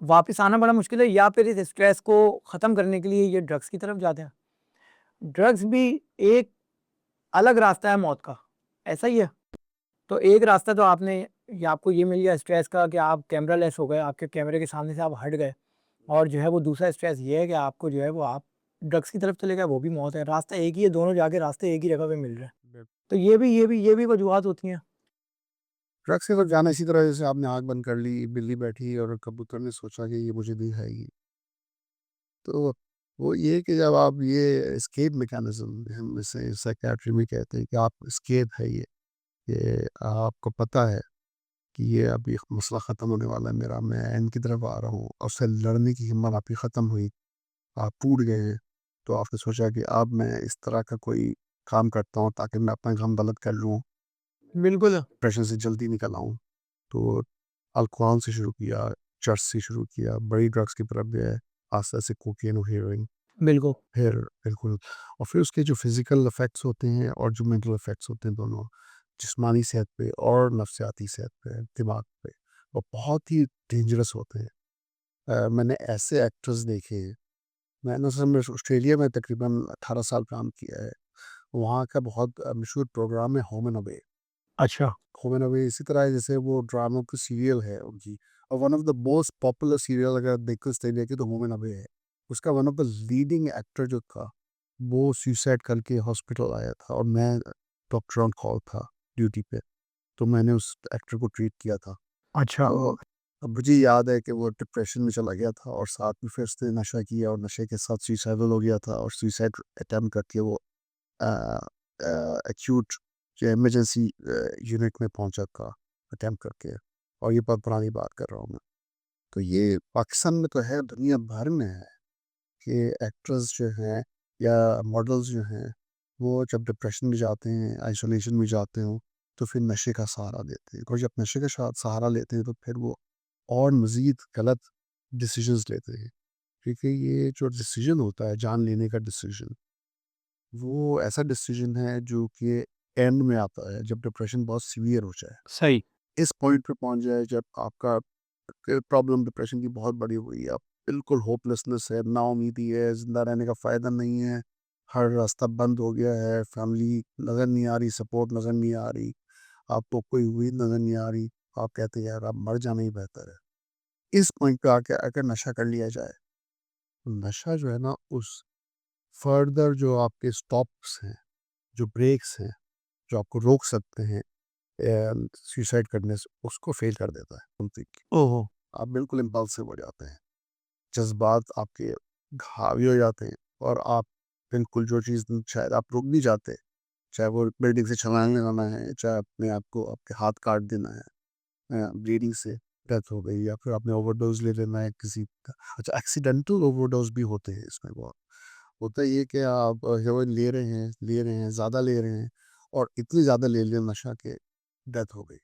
वापस आना बड़ा मुश्किल है, या फिर इस स्ट्रेस को ख़त्म करने के लिए ये ड्रग्स की तरफ जाते हैं। ड्रग्स भी एक अलग रास्ता है मौत का, ऐसा ही है। तो एक रास्ता तो आपने, या आपको ये मिल गया स्ट्रेस का कि आप कैमरा लेस हो गए, आपके कैमरे के सामने से आप हट गए, और जो है वो दूसरा स्ट्रेस ये है कि आपको जो है वो आप ड्रग्स की तरफ चले गए, वो भी मौत है। रास्ता एक ही है, दोनों जाके रास्ते एक ही जगह पे मिल रहे हैं। बिल्कुल। तो ये भी वजूहत होती हैं। ट्रक से तो जाना इसी तरह जैसे आपने आँख बंद कर ली, बिल्ली बैठी और कबूतर ने सोचा कि ये मुझे नहीं खाएगी। तो वो ये कि जब आप ये एस्केप मैकेनिज़्म हम इसे साइकियाट्री में कहते हैं कि आप एस्केप है ये आपको पता है कि ये अभी मसला ख़त्म होने वाला है मेरा, मैं एंड की तरफ आ रहा हूँ और उससे लड़ने की हिम्मत आपकी ख़त्म हुई, आप टूट गए हैं। तो आपने सोचा कि अब मैं इस तरह का कोई काम करता हूँ ताकि मैं अपना काम गलत कर लूँ, बिल्कुल, डिप्रेशन से जल्दी निकल आऊँ। तो अल्कोहल से शुरू किया, चरस से शुरू किया, बड़ी ड्रग्स की तरफ गए, आस्ते-आस्ते कोकेन और हेरोइन, बिल्कुल, फिर बिल्कुल। और फिर उसके जो फिज़िकल इफ़ेक्ट्स होते हैं और जो मेंटल इफ़ेक्ट्स होते हैं दोनों, जिस्मानी सेहत पे और नफ्सियाती सेहत पे, दिमाग पे, वो बहुत ही डेंजरस होते हैं। मैंने ऐसे एक्टर्स देखे हैं, मैंने असल में ऑस्ट्रेलिया में तकरीबन 18 साल काम किया है। वहाँ का बहुत मशहूर प्रोग्राम है होम एंड अवे। अच्छा, होम एंड अवे इसी तरह है जैसे वो ड्रामा की सीरियल है उनकी, और one of the most popular serial अगर देखो ऑस्ट्रेलिया की तो होम एंड अवे है। उसका one of the leading actor जो था, वो सुसाइड करके हॉस्पिटल आया था और मैं डॉक्टर ऑन कॉल था ड्यूटी पे, तो मैंने उस एक्टर को ट्रीट किया था। अच्छा, तो अब मुझे याद है कि वो डिप्रेशन में चला गया था और साथ में फिर उसने नशा किया और नशे के साथ सुसाइडल हो गया था और सुसाइड अटेम्प्ट करके वो एक्यूट जो इमरजेंसी यूनिट में पहुंचा था अटेम्प्ट करके। और ये बहुत पुरानी बात कर रहा हूँ मैं। तो ये पाकिस्तान में तो है, दुनिया भर में है कि एक्ट्रेस जो हैं या मॉडल्स जो हैं, वो जब डिप्रेशन में जाते हैं, आइसोलेशन में जाते हो, तो फिर नशे का सहारा लेते हैं और जब नशे का सहारा लेते हैं तो फिर वो और मज़ीद गलत डिसीजंस लेते हैं। क्योंकि ये जो डिसीजन होता है जान लेने का डिसीजन, वो ऐसा डिसीजन है जो कि एंड में आता है जब डिप्रेशन बहुत सीवियर हो जाए। सही, इस पॉइंट पे पहुंच जाए जब आपका प्रॉब्लम डिप्रेशन की बहुत बड़ी हुई है, आप बिल्कुल होपलेसनेस है, नाउमीदी है, ज़िंदा रहने का फ़ायदा नहीं है, हर रास्ता बंद हो गया है, फैमिली नज़र नहीं आ रही, सपोर्ट नज़र नहीं आ रही, आपको कोई उम्मीद नज़र नहीं आ रही, आप कहते हैं यार अब मर जाना ही बेहतर है। इस पॉइंट पे आके अगर नशा कर लिया जाए, तो नशा जो है ना उस फर्दर जो आपके स्टॉप्स हैं, जो ब्रेक्स हैं, जो आपको रोक सकते हैं सुसाइड करने से, उसको फ़ेल कर देता है कंप्लीटली। ओहो! आप बिल्कुल इम्पल्सिव हो जाते हैं, जज़्बात आपके हावी हो जाते हैं और आप बिल्कुल जो चीज़ शायद आप रुक भी जाते, चाहे वो बिल्डिंग से छलांग लगाना है, चाहे अपने आप को आपके हाथ काट देना है, ब्लीडिंग से डेथ हो गई या फिर आपने ओवरडोज़ ले लेना है किसी का। अच्छा, एक्सीडेंटल ओवरडोज़ भी होते हैं इसमें बहुत। होता ये है कि आप हेरोइन ले रहे हैं, ज़्यादा ले रहे हैं और इतनी ज़्यादा ले लिया नशा के डेथ हो गई।